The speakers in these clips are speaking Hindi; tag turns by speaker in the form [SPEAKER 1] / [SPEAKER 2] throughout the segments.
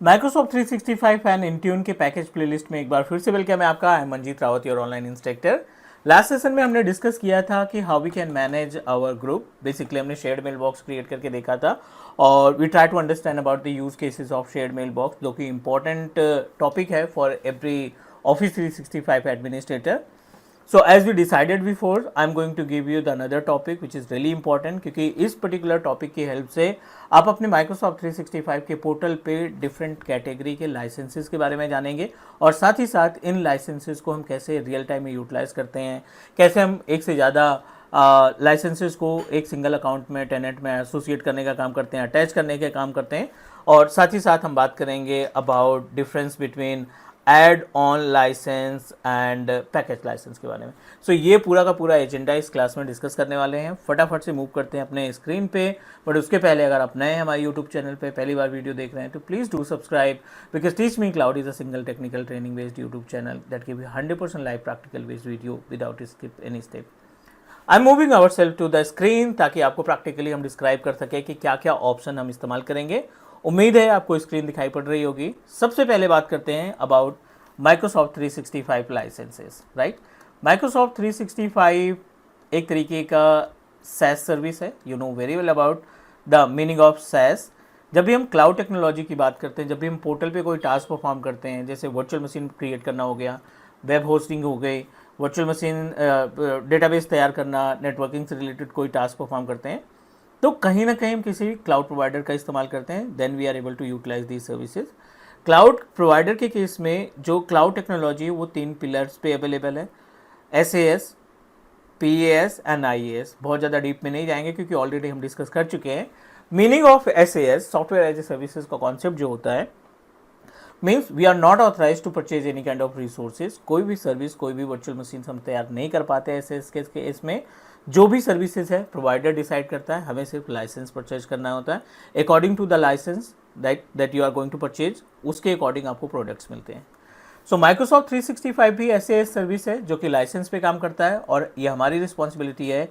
[SPEAKER 1] माइक्रोसॉफ्ट 365 एंड इंट्यून के पैकेज प्लेलिस्ट में एक बार फिर से वेलकम है आपका। I am Manjeet Rawat, your online instructor. Last session में हमने डिस्कस किया था कि how we can manage our group. Basically हमने शेयर्ड मेल बॉक्स क्रिएट करके देखा था और we try to understand about the use cases of shared mail box, जो कि इंपॉर्टेंट टॉपिक है for every office 365 administrator. So as we decided before, I'm going to give you the another topic which is really important, क्योंकि इस पर्टिकुलर टॉपिक की हेल्प से आप अपने Microsoft 365 के पोर्टल पे डिफरेंट कैटेगरी के लाइसेंसेस के बारे में जानेंगे और साथ ही साथ इन लाइसेंसेस को हम कैसे रियल टाइम में यूटिलाइज करते हैं, कैसे हम एक से ज़्यादा लाइसेंसेस को एक सिंगल अकाउंट में टेनेंट में एसोसिएट करने का काम करते हैं, अटैच करने के काम करते हैं। और साथ ही साथ हम बात करेंगे about difference between add on license and package license के बारे में। सो ये पूरा का पूरा एजेंडा इस क्लास में डिस्कस करने वाले हैं। फटाफट से मूव करते हैं अपने स्क्रीन पे, बट उसके पहले अगर आप नए हैं हमारे यूट्यूब चैनल पे, पहली बार वीडियो देख रहे हैं तो please do subscribe, because teach me cloud is a single technical training based YouTube channel that give you 100% live practical based video without skip any step. I am moving ourself to the screen ताकि आपको प्रैक्टिकली हम डिस्क्राइब कर सकें कि क्या क्या ऑप्शन हम इस्तेमाल करेंगे। उम्मीद है आपको स्क्रीन दिखाई पड़ रही होगी। सबसे पहले बात करते हैं about Microsoft 365 licenses, right. Microsoft 365 एक तरीके का SaaS सर्विस है। You know very well about the meaning of SaaS। जब भी हम क्लाउड टेक्नोलॉजी की बात करते हैं, जब भी हम पोर्टल पे कोई टास्क परफॉर्म करते हैं, जैसे वर्चुअल मशीन क्रिएट करना हो गया, वेब होस्टिंग हो गई, वर्चुअल मशीन डेटाबेस तैयार करना, नेटवर्किंग से रिलेटेड कोई टास्क परफॉर्म करते हैं, तो कहीं ना कहीं हम किसी क्लाउड प्रोवाइडर का इस्तेमाल करते हैं। Then we are able to utilize the services. Cloud provider के केस में जो क्लाउड टेक्नोलॉजी है वो 3 पिलर्स पे अवेलेबल है, SAS, PAS एंड IAS। बहुत ज़्यादा डीप में नहीं जाएंगे क्योंकि ऑलरेडी हम डिस्कस कर चुके हैं। Meaning of SAS, software as a services का कॉन्सेप्ट जो होता है, means we are not authorize to purchase any kind of resources. कोई भी सर्विस, कोई भी वर्चुअल मशीन हम तैयार नहीं कर पाते SAS के केस में। जो भी सर्विसेज है प्रोवाइडर डिसाइड करता है, हमें सिर्फ लाइसेंस परचेज करना होता है। According to the license that you are going to purchase, उसके अकॉर्डिंग आपको प्रोडक्ट्स मिलते हैं। सो माइक्रोसॉफ्ट 365 भी ऐसे सर्विस है जो कि लाइसेंस पे काम करता है और ये हमारी रिस्पॉन्सिबिलिटी है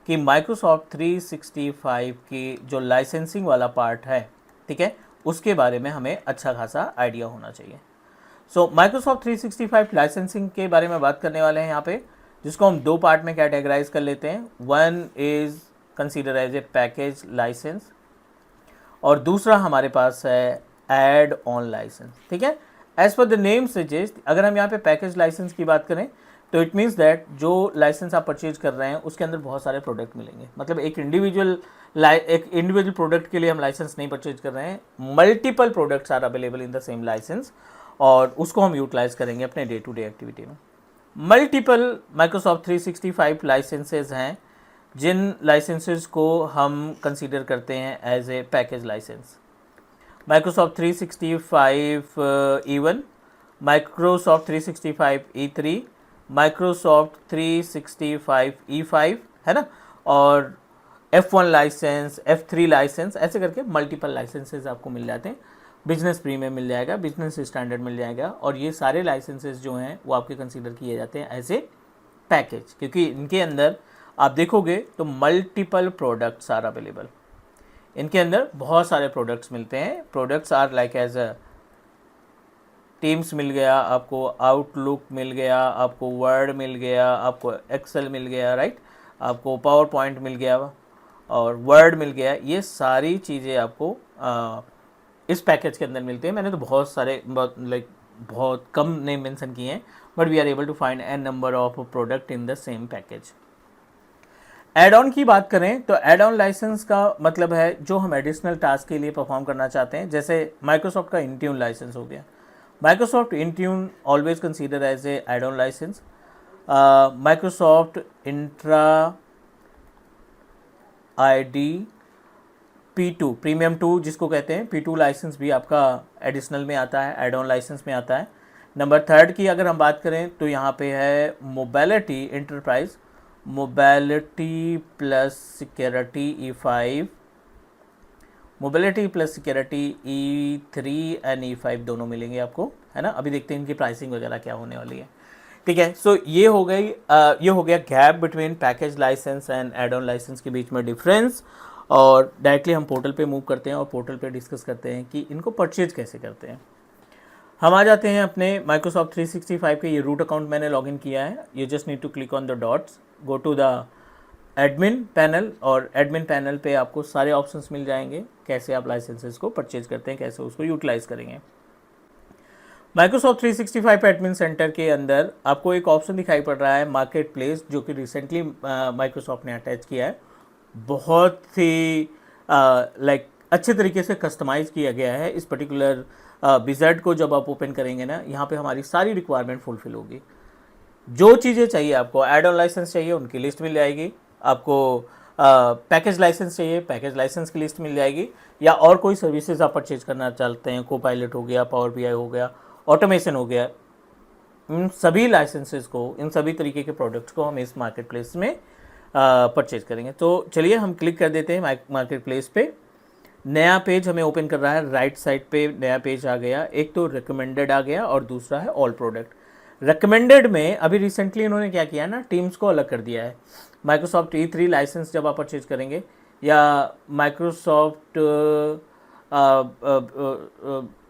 [SPEAKER 1] कि माइक्रोसॉफ्ट 365 की जो लाइसेंसिंग वाला पार्ट है, ठीक है, उसके बारे में हमें अच्छा खासा आइडिया होना चाहिए। सो माइक्रोसॉफ्ट 365 लाइसेंसिंग के बारे में बात करने वाले हैं यहाँ पे, जिसको हम 2 पार्ट में कैटेगराइज कर लेते हैं। One is consider as a package licence और दूसरा हमारे पास है एड ऑन लाइसेंस, ठीक है। As per the name suggest, अगर हम यहाँ पे पैकेज लाइसेंस की बात करें तो इट मीन्स दैट जो लाइसेंस आप परचेज कर रहे हैं उसके अंदर बहुत सारे प्रोडक्ट मिलेंगे। मतलब एक इंडिविजुअल प्रोडक्ट के लिए हम लाइसेंस नहीं परचेज कर रहे हैं, multiple products are available in the same licence और उसको हम यूटिलाइज करेंगे अपने डे टू डे एक्टिविटी में। मल्टीपल माइक्रोसॉफ्ट 365 लाइसेंसेज हैं जिन लाइसेंसेस को हम कंसीडर करते हैं as a package licence. Microsoft 365 E1, Microsoft 365 E3, Microsoft 365 E5, है ना, और F1 लाइसेंस, F3 लाइसेंस, ऐसे करके मल्टीपल लाइसेंसेज आपको मिल जाते हैं। बिजनेस प्रीमियम मिल जाएगा, बिजनेस स्टैंडर्ड मिल जाएगा और ये सारे लाइसेंसेज जो हैं वो आपके कंसीडर किए जाते हैं एज ए पैकेज, क्योंकि इनके अंदर आप देखोगे तो मल्टीपल प्रोडक्ट्स आर अवेलेबल। इनके अंदर बहुत सारे प्रोडक्ट्स मिलते हैं। Products are like as a Teams मिल गया आपको, आउटलुक मिल गया आपको, वर्ड मिल गया आपको, एक्सेल मिल गया, राइट, आपको पावर पॉइंट मिल गया और वर्ड मिल गया। ये सारी चीज़ें आपको इस पैकेज के अंदर मिलते हैं। मैंने तो बहुत सारे बहुत कम नेम मेंशन किए हैं, but we are able to find an number of product in the same package. Add on की बात करें तो एड ऑन लाइसेंस का मतलब है जो हम एडिशनल टास्क के लिए परफॉर्म करना चाहते हैं, जैसे माइक्रोसॉफ्ट का इंट्यून लाइसेंस हो गया। Microsoft Intune always consider as a add on licence. Microsoft Entra ID P2 premium 2 जिसको कहते हैं, P2 लाइसेंस भी आपका एडिशनल में आता है, एड ऑन लाइसेंस में आता है। नंबर 3 की अगर हम बात करें तो यहाँ पे है mobility enterprise, mobility plus security E5, mobility plus security E3 and E5 दोनों मिलेंगे आपको, है ना। अभी देखते हैं इनकी प्राइसिंग वगैरह क्या होने वाली है, ठीक है। सो ये हो गया gap between package licence and add on licence के बीच में डिफरेंस। और डायरेक्टली हम पोर्टल पे मूव करते हैं और पोर्टल पे डिस्कस करते हैं कि इनको परचेज कैसे करते हैं। हम आ जाते हैं अपने माइक्रोसॉफ्ट 365 के, ये रूट अकाउंट मैंने लॉगिन किया है। You just need to click on the dots, go to the admin panel, और एडमिन पैनल पे आपको सारे ऑप्शंस मिल जाएंगे कैसे आप लाइसेंसेस को परचेज करते हैं, कैसे उसको यूटिलाइज करेंगे। माइक्रोसॉफ्ट 365 एडमिन सेंटर के अंदर आपको एक ऑप्शन दिखाई पड़ रहा है मार्केट प्लेस, जो कि रिसेंटली माइक्रोसॉफ्ट ने अटैच किया है। बहुत ही लाइक अच्छे तरीके से कस्टमाइज़ किया गया है इस पर्टिकुलर विज़ार्ड को। जब आप ओपन करेंगे ना, यहाँ पे हमारी सारी रिक्वायरमेंट फुलफिल होगी। जो चीज़ें चाहिए आपको, एड ऑन लाइसेंस चाहिए उनकी लिस्ट मिल जाएगी, आपको पैकेज लाइसेंस चाहिए पैकेज लाइसेंस की लिस्ट मिल जाएगी, या और कोई सर्विसेज आप परचेज करना चाहते हैं, कोपायलट हो गया, पावर बीआई हो गया, ऑटोमेशन हो गया, इन सभी लाइसेंसेस को, इन सभी तरीके के प्रोडक्ट्स को हम इस मार्केट प्लेस में परचेज करेंगे। तो चलिए हम क्लिक कर देते हैं मार्केट प्लेस पे। नया पेज हमें ओपन कर रहा है, राइट साइड पे नया पेज आ गया। एक तो रिकमेंडेड आ गया और दूसरा है ऑल प्रोडक्ट। रिकमेंडेड में अभी रिसेंटली इन्होंने क्या किया ना, टीम्स को अलग कर दिया है। माइक्रोसॉफ्ट E3 लाइसेंस जब आप परचेज करेंगे, या Microsoft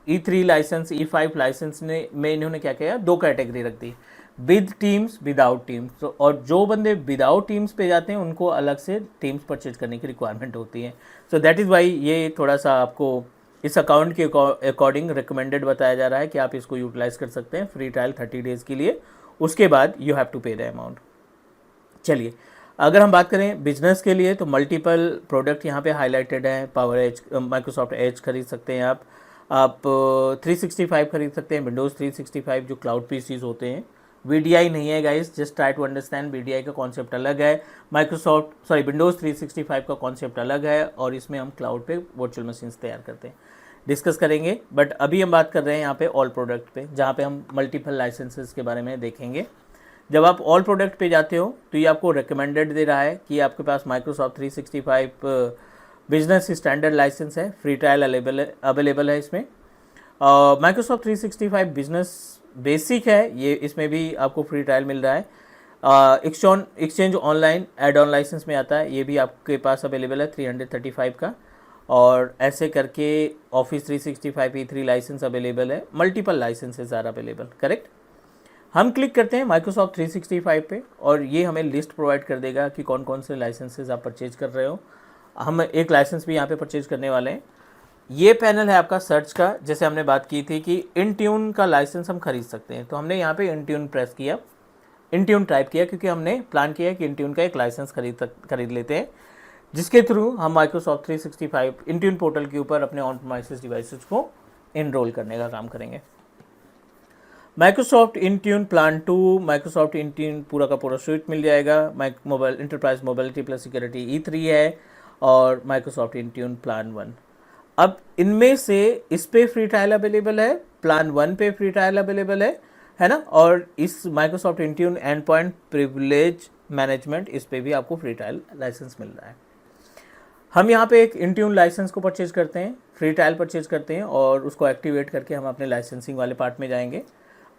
[SPEAKER 1] E3 licence, E5 licence में इन्होंने क्या किया, दो कैटेगरी रख दी, विद टीम्स, विदाउट टीम्स। तो और जो बंदे विदाउट टीम्स पे जाते हैं उनको अलग से टीम्स परचेज करने की रिक्वायरमेंट होती है। सो दैट इज़ वाई ये थोड़ा सा आपको इस अकाउंट के अकॉर्डिंग रिकमेंडेड बताया जा रहा है कि आप इसको यूटिलाइज कर सकते हैं फ्री ट्रायल 30 डेज़ के लिए। उसके बाद यू हैव टू पे द अमाउंट। चलिए, अगर हम बात करें बिजनेस के लिए, तो मल्टीपल प्रोडक्ट यहाँ पे हाईलाइटेड हैं। पावर एज, माइक्रोसॉफ्ट एज खरीद सकते हैं आप 365 खरीद सकते हैं, विंडोज़ 365 जो क्लाउड पीसीज होते हैं। VDI नहीं है guys, just try to understand, VDI का कॉन्सेप्ट अलग है, विंडोज़ 365 का कॉन्सेप्ट अलग है, और इसमें हम क्लाउड पे वर्चुअल मशीन्स तैयार करते हैं, डिस्कस करेंगे। बट अभी हम बात कर रहे हैं यहाँ पे ऑल प्रोडक्ट पे, जहाँ पे हम मल्टीपल लाइसेंसेस के बारे में देखेंगे। जब आप ऑल प्रोडक्ट पे जाते हो तो ये आपको रिकमेंडेड दे रहा है कि आपके पास माइक्रोसॉफ्ट 365 बिजनेस स्टैंडर्ड लाइसेंस है, फ्री ट्रायल अवेलेबल है इसमें। माइक्रोसॉफ्ट 365 बिजनेस बेसिक है, ये इसमें भी आपको फ्री ट्रायल मिल रहा है। Exchange online add on licence में आता है, ये भी आपके पास अवेलेबल है 335 का। और ऐसे करके ऑफिस 365 E3 लाइसेंस अवेलेबल है, multiple licences are available, correct. हम क्लिक करते हैं माइक्रोसॉफ्ट 365 पे, और ये हमें लिस्ट प्रोवाइड कर देगा कि कौन कौन से लाइसेंसेज आप परचेज कर रहे हो। हम एक लाइसेंस भी यहाँ पे परचेज करने वाले हैं। ये पैनल है आपका सर्च का, जैसे हमने बात की थी कि इंट्यून का लाइसेंस हम खरीद सकते हैं, तो हमने यहाँ पे इंट्यून प्रेस किया, इंट्यून टाइप किया, क्योंकि हमने प्लान किया कि इंट्यून का एक लाइसेंस खरीद लेते हैं, जिसके थ्रू हम माइक्रोसॉफ्ट 365 इंट्यून पोर्टल के ऊपर अपने ऑन प्रीमाइसेस डिवाइसेस को इनरोल करने का काम करेंगे। Microsoft Intune plan 2, Microsoft Intune पूरा का पूरा स्विट मिल जाएगा। Mobile enterprise mobility plus security E3 है, और माइक्रोसॉफ्ट इंट्यून प्लान 1। अब इनमें से इस पे फ्री ट्रायल अवेलेबल है, प्लान 1 पे फ्री ट्रायल अवेलेबल है ना, और इस Microsoft Intune and point privilege management, इस पे भी आपको फ्री ट्रायल लाइसेंस मिल रहा है। हम यहाँ पे एक इंट्यून लाइसेंस को परचेज करते हैं, फ्री ट्रायल परचेज करते हैं, और उसको एक्टिवेट करके हम अपने लाइसेंसिंग वाले पार्ट में जाएंगे।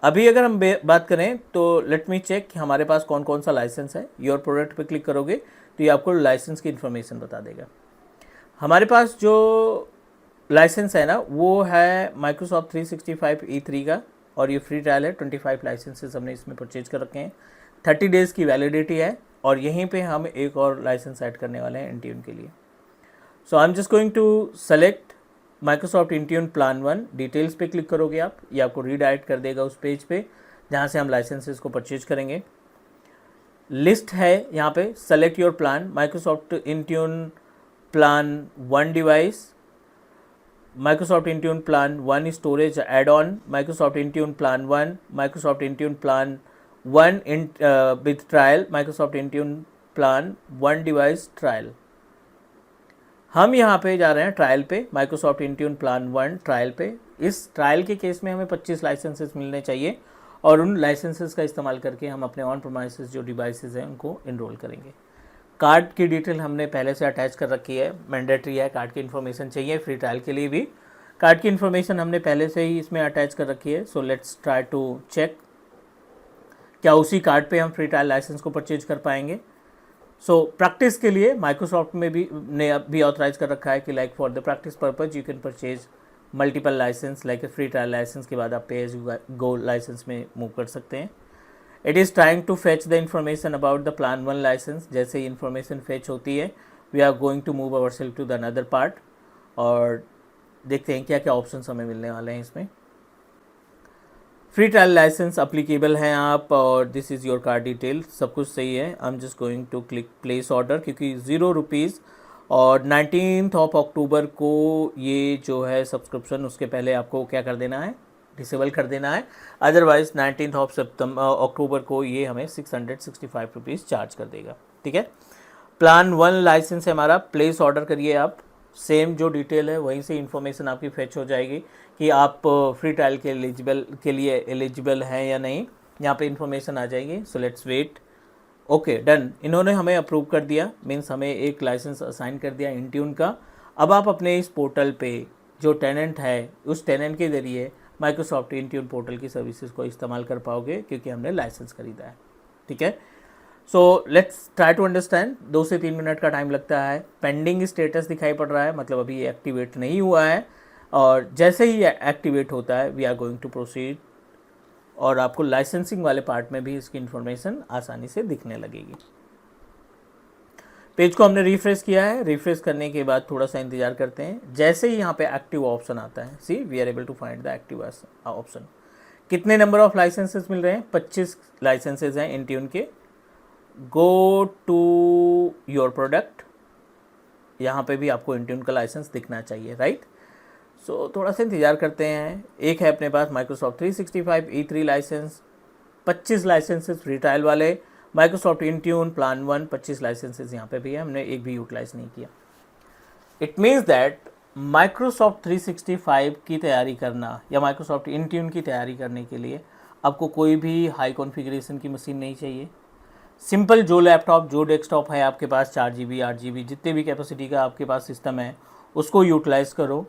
[SPEAKER 1] अभी अगर हम बात करें तो लेट मी चेक कि हमारे पास कौन कौन सा लाइसेंस है। योर प्रोडक्ट पे क्लिक करोगे तो ये आपको लाइसेंस की इन्फॉर्मेशन बता देगा। हमारे पास जो लाइसेंस है ना, वो है माइक्रोसॉफ्ट 365 E3 का, और ये फ्री ट्रायल है। 25 लाइसेंसेस हमने इसमें परचेज कर रखे हैं, 30 डेज़ की वैलिडिटी है, और यहीं पे हम एक और लाइसेंस ऐड करने वाले हैं इंट्यून के लिए। So I am just going to select Microsoft Intune plan 1। Details पे क्लिक करोगे आप, ये आपको रीडायरेक्ट कर देगा उस पेज पे जहाँ से हम लाइसेंसेस को परचेज करेंगे। लिस्ट है यहाँ पे, select your plan, Microsoft Intune plan 1 device, Microsoft Intune plan 1 storage add on, Microsoft Intune plan 1, Microsoft Intune plan 1 with trial, Microsoft Intune plan 1 device trial. हम यहाँ पे जा रहे हैं ट्रायल पे, माइक्रोसॉफ्ट इंट्यून प्लान 1 ट्रायल पे। इस ट्रायल के केस में हमें 25 लाइसेंसेस मिलने चाहिए, और उन लाइसेंसेस का इस्तेमाल करके हम अपने ऑन प्रीमाइसेस जो डिवाइसेस हैं उनको इनरोल करेंगे। कार्ड की डिटेल हमने पहले से अटैच कर रखी है, मैंडेटरी है, कार्ड की इन्फॉर्मेशन चाहिए फ्री ट्रायल के लिए भी। कार्ड की इन्फॉर्मेशन हमने पहले से ही इसमें अटैच कर रखी है। So let's try to check क्या उसी कार्ड पे हम फ्री ट्रायल लाइसेंस को परचेज कर पाएंगे। सो प्रैक्टिस के लिए माइक्रोसॉफ्ट में भी ने भी ऑथराइज कर रखा है कि like for the practice purpose you can purchase multiple licence, like free trial licence के बाद आप पे एज गो लाइसेंस में मूव कर सकते हैं। It is trying to fetch the information about the plan 1 licence. जैसे ही इन्फॉर्मेशन फेच होती है we are going to move our self to the another part, और देखते हैं क्या क्या ऑप्शंस हमें मिलने वाले हैं इसमें। फ्री ट्रायल लाइसेंस अप्लीकेबल हैं आप, और this is your card detail, सब कुछ सही है। I am just going to click place order, क्योंकि 0 रुपीज़ और 19 अक्टूबर को ये जो है सब्सक्रिप्शन, उसके पहले आपको क्या कर देना है, डिसेबल कर देना है। अदरवाइज 19 अक्टूबर को ये हमें 665 रुपीज़ चार्ज कर देगा। ठीक है, प्लान 1 लाइसेंस है हमारा, प्लेस ऑर्डर करिए आप। सेम जो डिटेल है वहीं से इन्फॉर्मेशन आपकी फेच हो जाएगी कि आप फ्री ट्रायल के लिए एलिजिबल हैं या नहीं, यहाँ पे इन्फॉर्मेशन आ जाएगी। So let's wait. Okay done, इन्होंने हमें अप्रूव कर दिया, मीन्स हमें एक लाइसेंस असाइन कर दिया इंट्यून का। अब आप अपने इस पोर्टल पे जो टेनेंट है उस टेनेंट के ज़रिए माइक्रोसॉफ्ट इंट्यून पोर्टल की सर्विसेज को इस्तेमाल कर पाओगे, क्योंकि हमने लाइसेंस खरीदा है। ठीक है, so let's try to understand. 2 से 3 मिनट का टाइम लगता है। पेंडिंग स्टेटस दिखाई पड़ रहा है, मतलब अभी ये एक्टिवेट नहीं हुआ है, और जैसे ही एक्टिवेट होता है we are going to proceed, और आपको लाइसेंसिंग वाले पार्ट में भी इसकी इन्फॉर्मेशन आसानी से दिखने लगेगी। पेज को हमने रिफ्रेश किया है, रिफ्रेश करने के बाद थोड़ा सा इंतजार करते हैं। जैसे ही यहाँ पे एक्टिव ऑप्शन आता है, see we are able to find the active option. कितने नंबर ऑफ लाइसेंसेस मिल रहे हैं? 25 लाइसेंसेज हैं इंट्यून के। गो टू योर प्रोडक्ट, यहाँ पे भी आपको इंट्यून का लाइसेंस दिखना चाहिए, राइट। सो थोड़ा सा इंतजार करते हैं। एक है अपने पास Microsoft 365 E3 license, 25 licenses free trial वाले। माइक्रोसॉफ्ट इंट्यून प्लान 1 25 लाइसेंसेस यहाँ पे भी है, हमने एक भी यूटिलाइज नहीं किया। इट मीन्स दैट माइक्रोसॉफ्ट 365 की तैयारी करना या माइक्रोसॉफ्ट इंट्यून की तैयारी करने के लिए आपको कोई भी हाई कॉन्फ़िगरेशन की मशीन नहीं चाहिए। सिंपल जो लैपटॉप, जो डेस्कटॉप है आपके पास, 4 GB 8 GB जितने भी कैपेसिटी का आपके पास सिस्टम है उसको यूटिलाइज़ करो।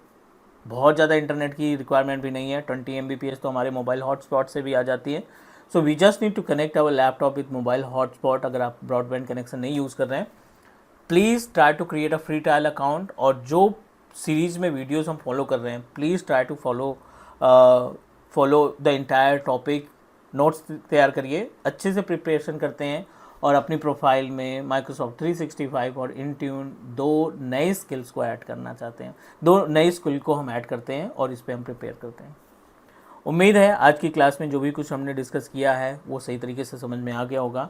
[SPEAKER 1] बहुत ज़्यादा इंटरनेट की रिक्वायरमेंट भी नहीं है, 20 Mbps तो हमारे मोबाइल हॉटस्पॉट से भी आ जाती है। So we just need to connect our laptop with mobile hotspot. अगर आप ब्रॉडबैंड कनेक्शन नहीं यूज़ कर रहे हैं, please try to create a free trial account, और जो सीरीज़ में वीडियोज़ हम फॉलो कर रहे हैं please try to follow the entire topic. Notes तैयार करिए, अच्छे से प्रिपरेशन करते हैं, और अपनी प्रोफाइल में माइक्रोसॉफ्ट 365 और इंट्यून 2 नए स्किल्स को ऐड करना चाहते हैं। 2 नए स्किल को हम ऐड करते हैं और इस पे हम प्रिपेयर करते हैं। उम्मीद है आज की क्लास में जो भी कुछ हमने डिस्कस किया है वो सही तरीके से समझ में आ गया होगा।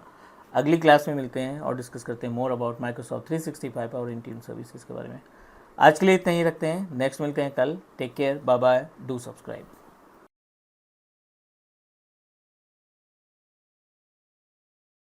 [SPEAKER 1] अगली क्लास में मिलते हैं और डिस्कस करते हैं मोर अबाउट माइक्रोसॉफ्ट 365 और इंट्यून सर्विसेज के बारे में। आज के लिए इतना ही रखते हैं, नेक्स्ट मिलते हैं कल। Take care, bye bye, do subscribe.